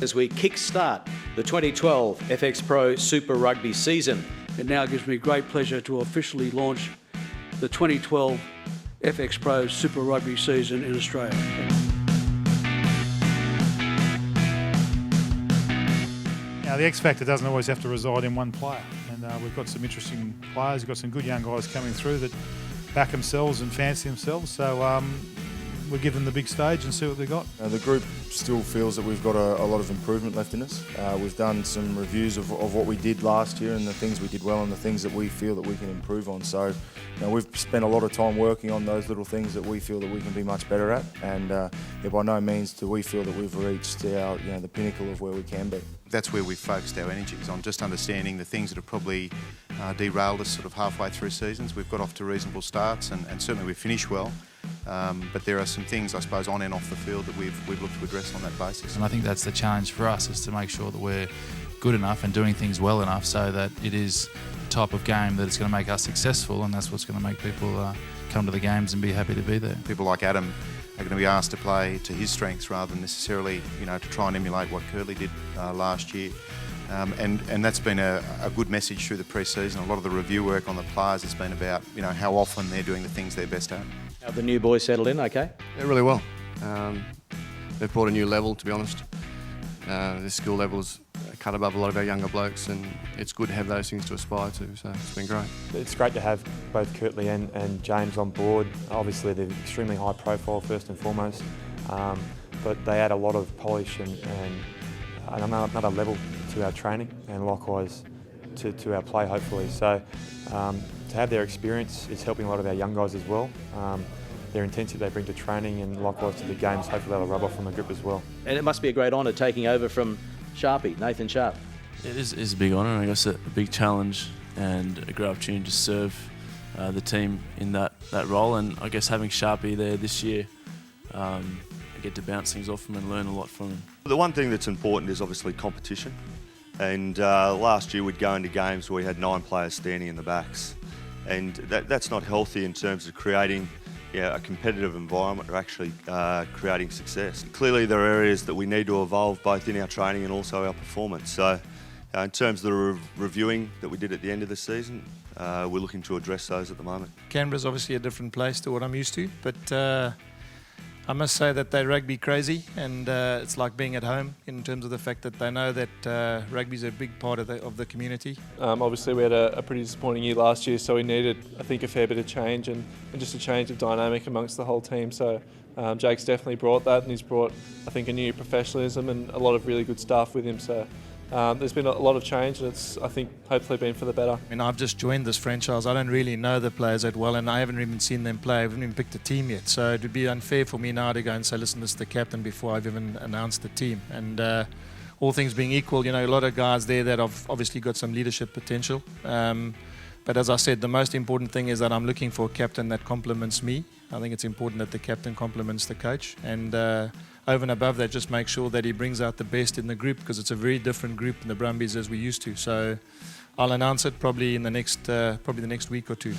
as we kick-start the 2012 FxPro Super Rugby season. It now gives me great pleasure to officially launch the 2012 FxPro Super Rugby season in Australia. Now, the X Factor doesn't always have to reside in one player, and we've got some interesting players. We've got some good young guys coming through that back themselves and fancy themselves, so we'll give them the big stage and see what they've got. The group still feels that we've got a lot of improvement left in us. We've done some reviews of what we did last year and the things we did well and the things that we feel that we can improve on. So we've spent a lot of time working on those little things that we feel that we can be much better at, and by no means do we feel that we've reached the pinnacle of where we can be. That's where we've focused our energies on, just understanding the things that have probably derailed us sort of halfway through seasons. We've got off to reasonable starts and certainly we've finished well. But there are some things, I suppose, on and off the field that we've looked to address on that basis. And I think that's the challenge for us, is to make sure that we're good enough and doing things well enough so that it is the type of game that it's going to make us successful, and that's what's going to make people come to the games and be happy to be there. People like Adam are going to be asked to play to his strengths rather than necessarily, to try and emulate what Curly did last year. And that's been a good message through the pre-season. A lot of the review work on the players has been about, how often they're doing the things they're best at. Have the new boys settled in okay? Yeah, really well. They've brought a new level, to be honest. The skill level's cut above a lot of our younger blokes, and it's good to have those things to aspire to, so it's been great. It's great to have both Curtly and James on board. Obviously they're extremely high profile first and foremost, but they add a lot of polish and another level to our training, and likewise to our play, hopefully. So to have their experience is helping a lot of our young guys as well. Their intensity they bring to training and likewise to the games, hopefully that'll rub off on the group as well. And it must be a great honour taking over from Sharpie, Nathan Sharp. It is a big honour, and I guess a big challenge and a great opportunity to serve the team in that role. And I guess having Sharpie there this year, I get to bounce things off him and learn a lot from him. The one thing that's important is obviously competition. And last year we'd go into games where we had 9 players standing in the backs. And that's not healthy in terms of creating a competitive environment or actually creating success. Clearly there are areas that we need to evolve both in our training and also our performance. So in terms of the reviewing that we did at the end of the season, we're looking to address those at the moment. Canberra's obviously a different place to what I'm used to, but I must say that they're rugby crazy, and it's like being at home in terms of the fact that they know that rugby's a big part of the community. Obviously we had a pretty disappointing year last year, so we needed, I think, a fair bit of change and just a change of dynamic amongst the whole team. So Jake's definitely brought that, and he's brought, I think, a new professionalism and a lot of really good staff with him. So there's been a lot of change, and it's, I think, hopefully been for the better. I've just joined this franchise. I don't really know the players that well, and I haven't even seen them play. I haven't even picked a team yet. So it would be unfair for me now to go and say, listen, this is the captain, before I've even announced the team. And all things being equal, a lot of guys there that have obviously got some leadership potential. But as I said, the most important thing is that I'm looking for a captain that complements me. I think it's important that the captain complements the coach. And over and above that, just make sure that he brings out the best in the group, because it's a very different group in the Brumbies as we used to. So I'll announce it probably in the next week or two.